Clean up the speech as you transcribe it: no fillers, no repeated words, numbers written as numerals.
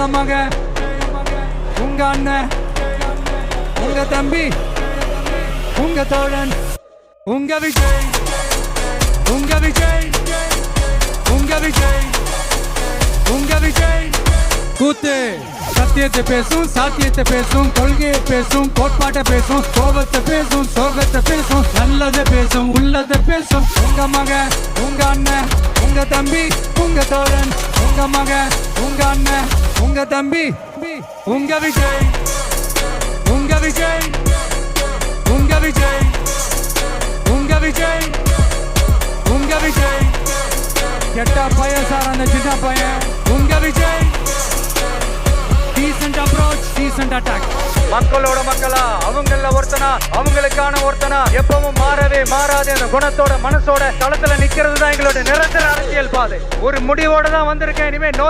உங்க மகன், உங்க அண்ணன், உங்க தம்பி, உங்க தோழன், உங்க விஜய், உங்க விஜய், உங்க விஜய், உங்க விஜய். கூத்து சத்தியத்தை பேசும், சாத்தியத்தை பேசும், கொள்கையை பேசும், கோட்பாட்டை பேசும், கோபத்தை பேசும், சோகத்தை பேசும், நல்லதை பேசும், உள்ளதை பேசும். உங்க மகன், உங்க அண்ணன், உங்க தம்பி, உங்க தோழன், உங்க மகன், உங்க அண்ணன், உங்க தம்பி, உங்க விஜய், உங்க விஜய், உங்க விஜய், உங்க விஜய், உங்க விஜய். கெட்ட பையன் சார் அந்த சின்ன பையன். உங்க Vijay. Decent approach, decent attack. மக்களோட மக்களா, அவங்கள ஒருத்தனா, அவங்களுக்கான ஒருத்தனா, எப்பவும் மாறவே மாறாதே அந்த குணத்தோட மனசோட தளத்துல நிக்கிறது தான் எங்களோட நிரந்தர அரசியல் பாதை. ஒரு முடிவோட தான் வந்திருக்கேன். இனிமே நோ